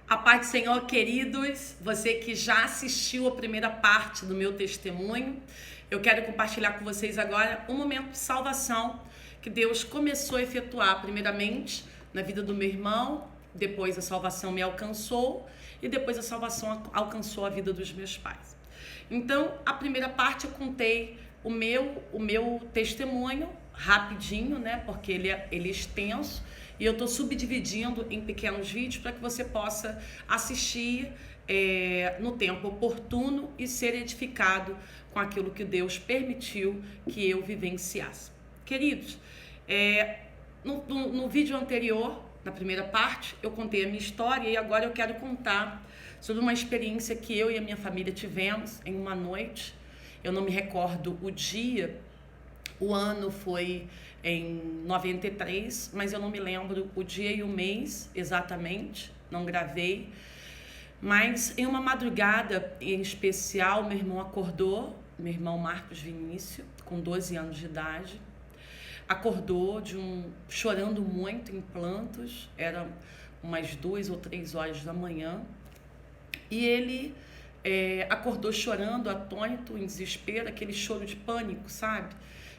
A paz do Senhor, queridos, você que já assistiu a primeira parte do meu testemunho, eu quero compartilhar com vocês agora um momento de salvação que Deus começou a efetuar, primeiramente na vida do meu irmão, depois a salvação me alcançou e depois a salvação alcançou a vida dos meus pais. Então, a primeira parte eu contei o meu testemunho rapidinho, né? Porque ele é extenso. E eu estou subdividindo em pequenos vídeos para que você possa assistir no tempo oportuno e ser edificado com aquilo que Deus permitiu que eu vivenciasse. Queridos, no vídeo anterior, na primeira parte, eu contei a minha história e agora eu quero contar sobre uma experiência que eu e a minha família tivemos em uma noite. Eu não me recordo o dia, o ano foi em 93, mas eu não me lembro o dia e o mês exatamente, não gravei. Mas em uma madrugada em especial, meu irmão acordou, meu irmão Marcos Vinícius, com 12 anos de idade, acordou chorando muito em prantos, era umas 2 ou 3 horas da manhã, e ele acordou chorando, atônito, em desespero, aquele choro de pânico, sabe?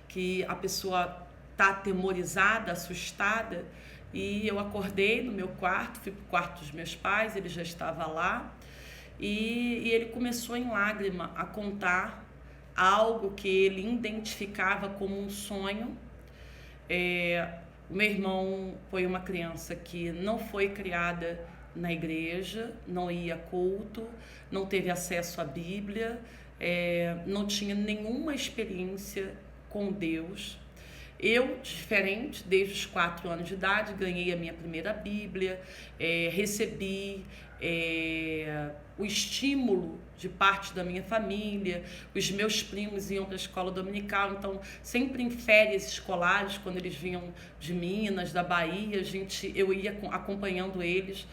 Que a pessoa tá atemorizada, assustada, e eu acordei no meu quarto, fui pro quarto dos meus pais, ele já estava lá, e ele começou em lágrima a contar algo que ele identificava como um sonho. O meu irmão foi uma criança que não foi criada na igreja, não ia a culto, não teve acesso à Bíblia, não tinha nenhuma experiência com Deus. Eu, diferente, desde os 4 anos de idade, ganhei a minha primeira Bíblia, recebi o estímulo de parte da minha família, os meus primos iam para a escola dominical, então sempre em férias escolares, quando eles vinham de Minas, da Bahia, eu ia acompanhando eles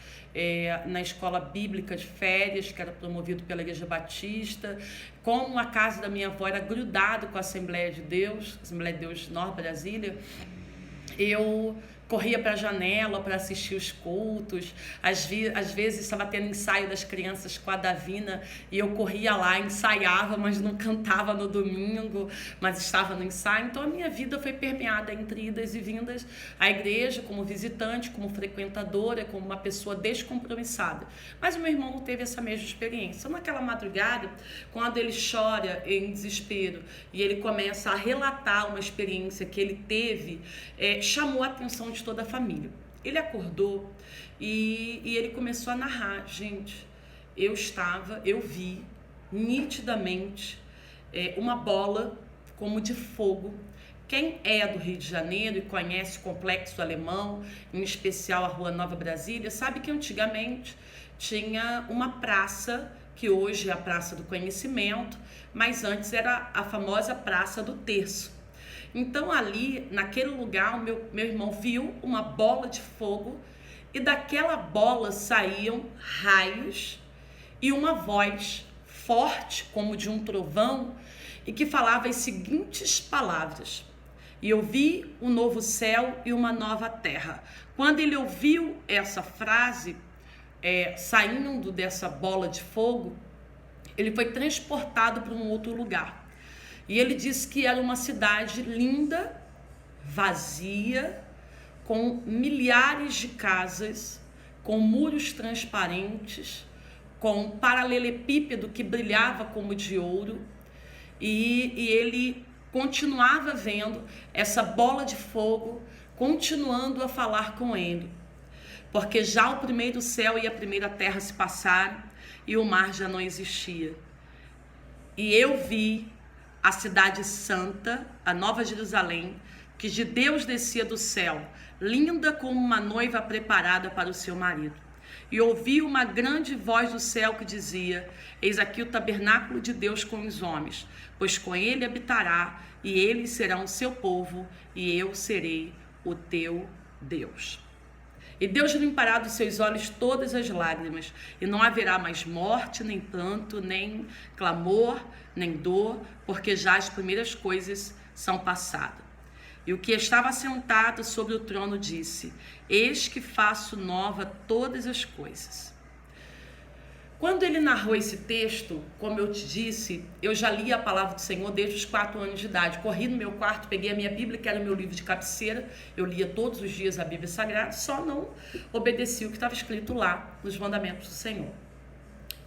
na escola bíblica de férias, que era promovido pela Igreja Batista. Como a casa da minha avó era grudado com a Assembleia de Deus de Nova Brasília, eu corria para a janela para assistir os cultos. Às vezes estava tendo ensaio das crianças com a Davina e eu corria lá, ensaiava, mas não cantava no domingo, mas estava no ensaio. Então a minha vida foi permeada entre idas e vindas à igreja, como visitante, como frequentadora, como uma pessoa descompromissada. Mas o meu irmão não teve essa mesma experiência. Então, naquela madrugada, quando ele chora em desespero e ele começa a relatar uma experiência que ele teve, chamou a atenção de toda a família. Ele acordou e ele começou a narrar. Gente, eu vi nitidamente uma bola como de fogo. Quem é do Rio de Janeiro e conhece o Complexo Alemão, em especial a Rua Nova Brasília, sabe que antigamente tinha uma praça, que hoje é a Praça do Conhecimento, mas antes era a famosa Praça do Terço. Então ali, naquele lugar, o meu irmão viu uma bola de fogo e daquela bola saíam raios e uma voz forte, como de um trovão, e que falava as seguintes palavras: e eu vi um novo céu e uma nova terra. Quando ele ouviu essa frase, saindo dessa bola de fogo, ele foi transportado para um outro lugar. E ele disse que era uma cidade linda, vazia, com milhares de casas, com muros transparentes, com paralelepípedo que brilhava como de ouro. E ele continuava vendo essa bola de fogo, continuando a falar com ele. Porque já o primeiro céu e a primeira terra se passaram e o mar já não existia. E eu vi a cidade santa, a Nova Jerusalém, que de Deus descia do céu, linda como uma noiva preparada para o seu marido. E ouvi uma grande voz do céu que dizia: eis aqui o tabernáculo de Deus com os homens, pois com ele habitará, e eles serão o seu povo, e eu serei o teu Deus. E Deus limpará dos seus olhos todas as lágrimas, e não haverá mais morte, nem pranto, nem clamor, nem dor, porque já as primeiras coisas são passadas. E o que estava sentado sobre o trono disse: eis que faço nova todas as coisas. Quando ele narrou esse texto, como eu te disse, eu já li a palavra do Senhor desde os 4 anos de idade. Corri no meu quarto, peguei a minha Bíblia, que era o meu livro de cabeceira. Eu lia todos os dias a Bíblia Sagrada, só não obedeci o que estava escrito lá nos mandamentos do Senhor.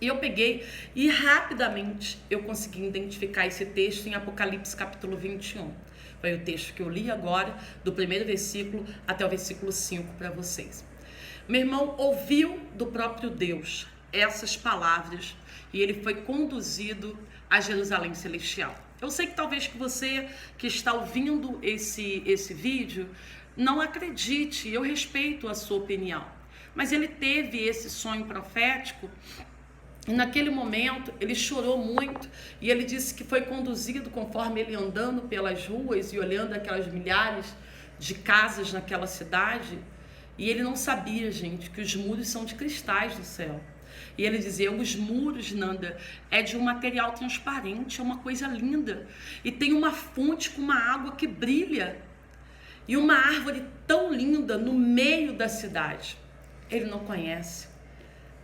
E eu peguei e rapidamente eu consegui identificar esse texto em Apocalipse capítulo 21. Foi o texto que eu li agora, do primeiro versículo até o versículo 5 para vocês. Meu irmão ouviu do próprio Deus essas palavras e ele foi conduzido a Jerusalém Celestial. Eu sei que talvez que você que está ouvindo esse vídeo não acredite, eu respeito a sua opinião, mas ele teve esse sonho profético e naquele momento ele chorou muito e ele disse que foi conduzido conforme ele andando pelas ruas e olhando aquelas milhares de casas naquela cidade, e ele não sabia, gente, que os muros são de cristais do céu. E ele dizia, os muros, Nanda, é de um material transparente, é uma coisa linda. E tem uma fonte com uma água que brilha. E uma árvore tão linda no meio da cidade. Ele não conhece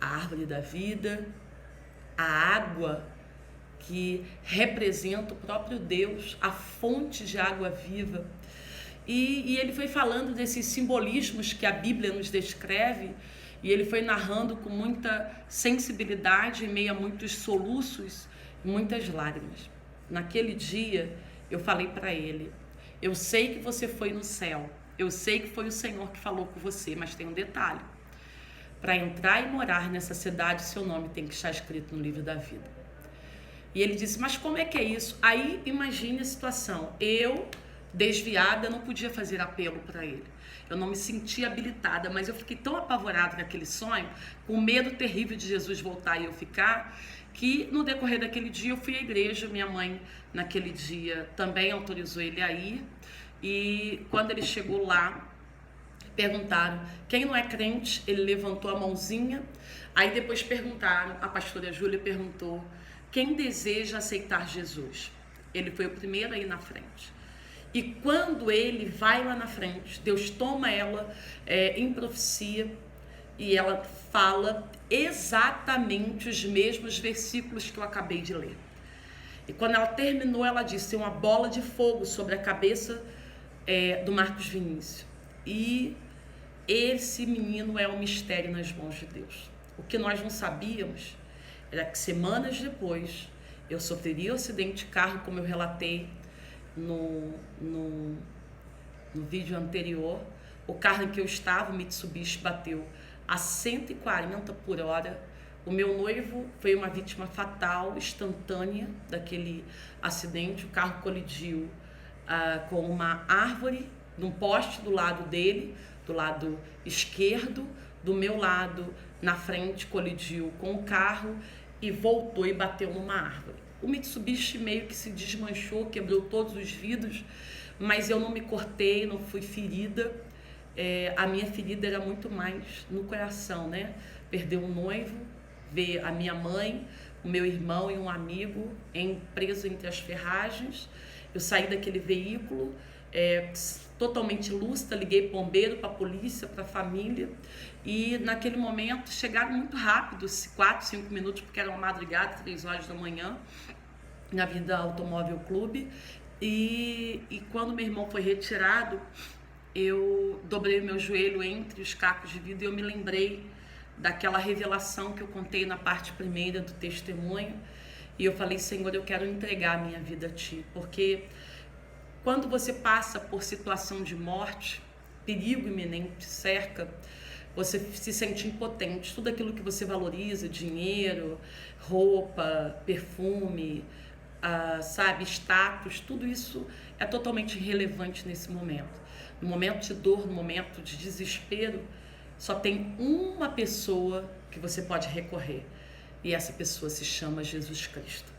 a árvore da vida, a água que representa o próprio Deus, a fonte de água viva. E ele foi falando desses simbolismos que a Bíblia nos descreve, e ele foi narrando com muita sensibilidade, em meio a muitos soluços e muitas lágrimas. Naquele dia, eu falei para ele, eu sei que você foi no céu, eu sei que foi o Senhor que falou com você, mas tem um detalhe. Para entrar e morar nessa cidade, seu nome tem que estar escrito no livro da vida. E ele disse, mas como é que é isso? Aí, imagine a situação, eu, desviada, não podia fazer apelo para ele. Eu não me sentia habilitada, mas eu fiquei tão apavorada naquele sonho, com medo terrível de Jesus voltar e eu ficar, que no decorrer daquele dia eu fui à igreja. Minha mãe, naquele dia, também autorizou ele a ir. E quando ele chegou lá, perguntaram, quem não é crente? Ele levantou a mãozinha. Aí depois perguntaram, a pastora Júlia perguntou, quem deseja aceitar Jesus? Ele foi o primeiro a ir na frente. E quando ele vai lá na frente, Deus toma ela em profecia e ela fala exatamente os mesmos versículos que eu acabei de ler. E quando ela terminou, ela disse, uma bola de fogo sobre a cabeça do Marcos Vinícius. E esse menino é um mistério nas mãos de Deus. O que nós não sabíamos era que semanas depois eu sofreria um acidente de carro, como eu relatei no vídeo anterior. O carro em que eu estava, o Mitsubishi, bateu a 140 por hora. O meu noivo foi uma vítima fatal, instantânea daquele acidente. O carro colidiu com uma árvore, num poste do lado dele, do lado esquerdo. Do meu lado, na frente, colidiu com o carro e voltou e bateu numa árvore. O Mitsubishi meio que se desmanchou, quebrou todos os vidros, mas eu não me cortei, não fui ferida. A minha ferida era muito mais no coração, né? Perder um noivo, ver a minha mãe, o meu irmão e um amigo preso entre as ferragens. Eu saí daquele veículo totalmente lúcida, liguei bombeiro, para a polícia, para a família, e naquele momento chegaram muito rápido, 4, 5 minutos, porque era uma madrugada, 3 horas da manhã, na Vida Automóvel Clube, e quando meu irmão foi retirado, eu dobrei meu joelho entre os cacos de vidro e eu me lembrei daquela revelação que eu contei na parte primeira do testemunho, e eu falei, Senhor, eu quero entregar a minha vida a Ti, porque quando você passa por situação de morte, perigo iminente cerca, você se sente impotente. Tudo aquilo que você valoriza, dinheiro, roupa, perfume, status, tudo isso é totalmente irrelevante nesse momento. No momento de dor, no momento de desespero, só tem uma pessoa que você pode recorrer. E essa pessoa se chama Jesus Cristo.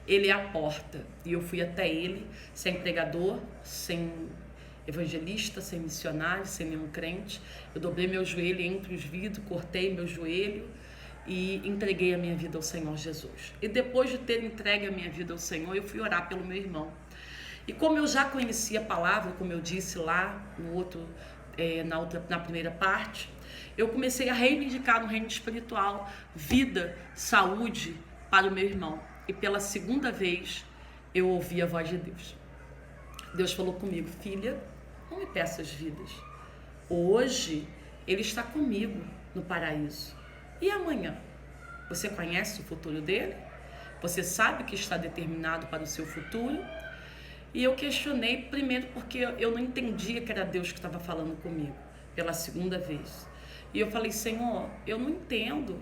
Ele é a porta, e eu fui até ele, sem pregador, sem evangelista, sem missionário, sem nenhum crente. Eu dobrei meu joelho entre os vidros, cortei meu joelho e entreguei a minha vida ao Senhor Jesus. E depois de ter entregue a minha vida ao Senhor, eu fui orar pelo meu irmão. E como eu já conhecia a palavra, como eu disse lá no na primeira parte, eu comecei a reivindicar no reino espiritual vida, saúde para o meu irmão. E pela segunda vez eu ouvi a voz de Deus. Deus falou comigo: filha, não me peças vidas. Hoje ele está comigo no paraíso. E amanhã? Você conhece o futuro dele? Você sabe que está determinado para o seu futuro? E eu questionei primeiro porque eu não entendia que era Deus que estava falando comigo pela segunda vez. E eu falei: Senhor, eu não entendo.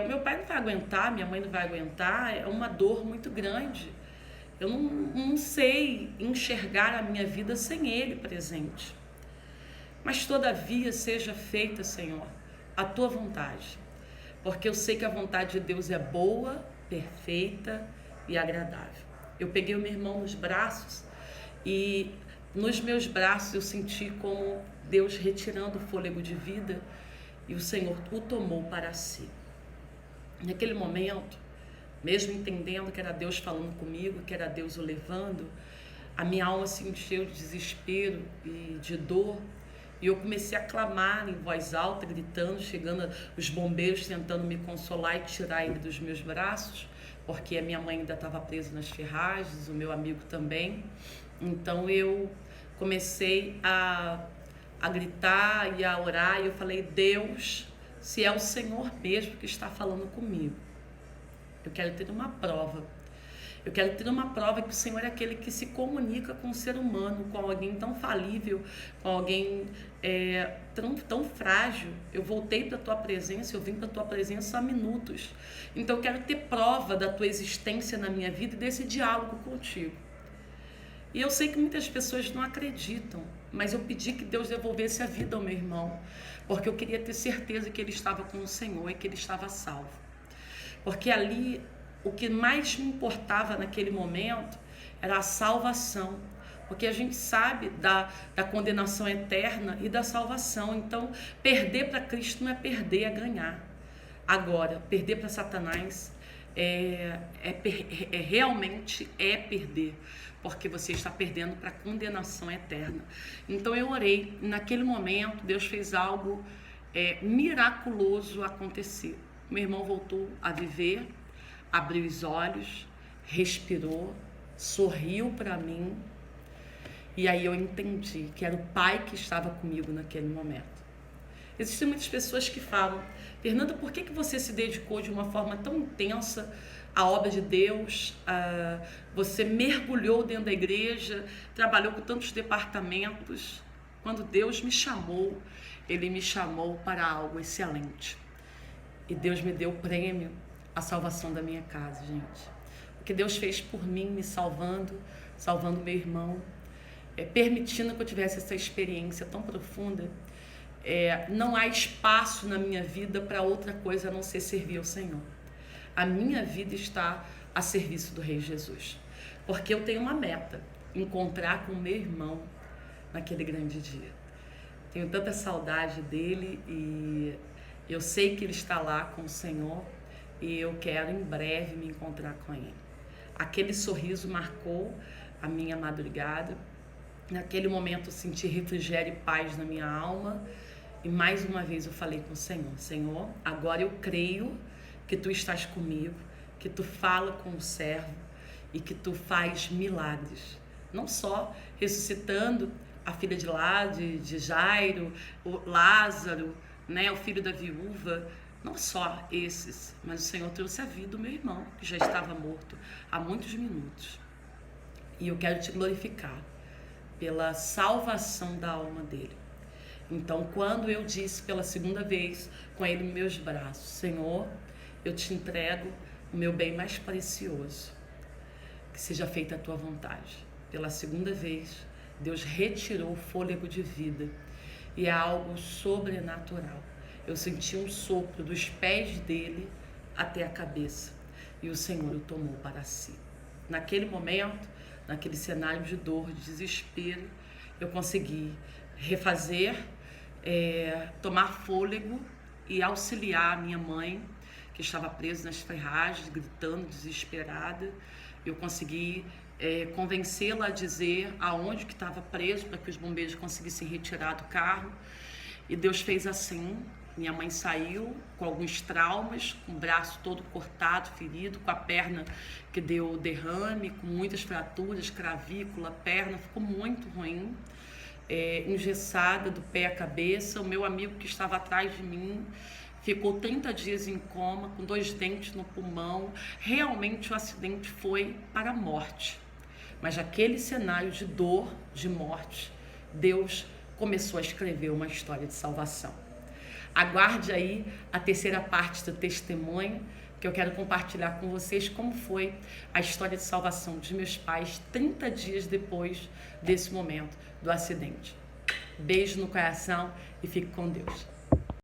O meu pai não vai aguentar, minha mãe não vai aguentar, é uma dor muito grande. Eu não sei enxergar a minha vida sem ele presente. Mas todavia seja feita, Senhor, a tua vontade. Porque eu sei que a vontade de Deus é boa, perfeita e agradável. Eu peguei o meu irmão nos braços e nos meus braços eu senti como Deus retirando o fôlego de vida e o Senhor o tomou para si. Naquele momento, mesmo entendendo que era Deus falando comigo, que era Deus o levando, a minha alma se encheu de desespero e de dor. E eu comecei a clamar em voz alta, gritando, chegando os bombeiros tentando me consolar e tirar ele dos meus braços, porque a minha mãe ainda estava presa nas ferragens, o meu amigo também. Então eu comecei a gritar e a orar, e eu falei: Deus, se é o Senhor mesmo que está falando comigo, eu quero ter uma prova. Eu quero ter uma prova que o Senhor é aquele que se comunica com o ser humano, com alguém tão falível, com alguém tão frágil. Eu voltei para a tua presença, eu vim para a tua presença há minutos. Então eu quero ter prova da tua existência na minha vida e desse diálogo contigo. E eu sei que muitas pessoas não acreditam, mas eu pedi que Deus devolvesse a vida ao meu irmão, porque eu queria ter certeza que ele estava com o Senhor e que ele estava salvo. Porque ali, o que mais me importava naquele momento era a salvação, porque a gente sabe da condenação eterna e da salvação. Então, perder para Cristo não é perder, é ganhar. Agora, perder para Satanás realmente é perder, porque você está perdendo para a condenação eterna. Então eu orei, naquele momento Deus fez algo miraculoso acontecer. Meu irmão voltou a viver, abriu os olhos, respirou, sorriu para mim, e aí eu entendi que era o Pai que estava comigo naquele momento. Existem muitas pessoas que falam: Fernanda, por que você se dedicou de uma forma tão intensa à obra de Deus? Você mergulhou dentro da igreja, trabalhou com tantos departamentos. Quando Deus me chamou, Ele me chamou para algo excelente. E Deus me deu o prêmio, a salvação da minha casa, gente. O que Deus fez por mim, me salvando meu irmão, permitindo que eu tivesse essa experiência tão profunda. Não há espaço na minha vida para outra coisa a não ser servir ao Senhor. A minha vida está a serviço do Rei Jesus, porque eu tenho uma meta: encontrar com o meu irmão naquele grande dia. Tenho tanta saudade dele e eu sei que ele está lá com o Senhor e eu quero em breve me encontrar com ele. Aquele sorriso marcou a minha madrugada. Naquele momento eu senti refrigério e paz na minha alma. E mais uma vez eu falei com o Senhor: Senhor, agora eu creio que Tu estás comigo, que Tu fala com o servo e que Tu faz milagres. Não só ressuscitando a filha de Jairo, o Lázaro, o filho da viúva, não só esses, mas o Senhor trouxe a vida do meu irmão, que já estava morto há muitos minutos. E eu quero Te glorificar pela salvação da alma dele. Então, quando eu disse pela segunda vez, com ele em meus braços: Senhor, eu Te entrego o meu bem mais precioso, que seja feita a Tua vontade. Pela segunda vez, Deus retirou o fôlego de vida e é algo sobrenatural. Eu senti um sopro dos pés dele até a cabeça e o Senhor o tomou para si. Naquele momento, naquele cenário de dor, de desespero, eu consegui refazer, tomar fôlego e auxiliar a minha mãe, que estava presa nas ferragens, gritando, desesperada. Eu consegui convencê-la a dizer aonde que estava preso, para que os bombeiros conseguissem retirar do carro. E Deus fez assim, Minha mãe saiu com alguns traumas, com o braço todo cortado, ferido, com a perna que deu derrame, com muitas fraturas, clavícula, perna, ficou muito ruim. Engessada do pé à cabeça. O meu amigo que estava atrás de mim ficou 30 dias em coma, com 2 dentes no pulmão. Realmente o acidente foi para a morte. Mas aquele cenário de dor, de morte, Deus começou a escrever uma história de salvação. Aguarde aí a terceira parte do testemunho, que eu quero compartilhar com vocês como foi a história de salvação dos meus pais 30 dias depois desse momento do acidente. Beijo no coração e fique com Deus.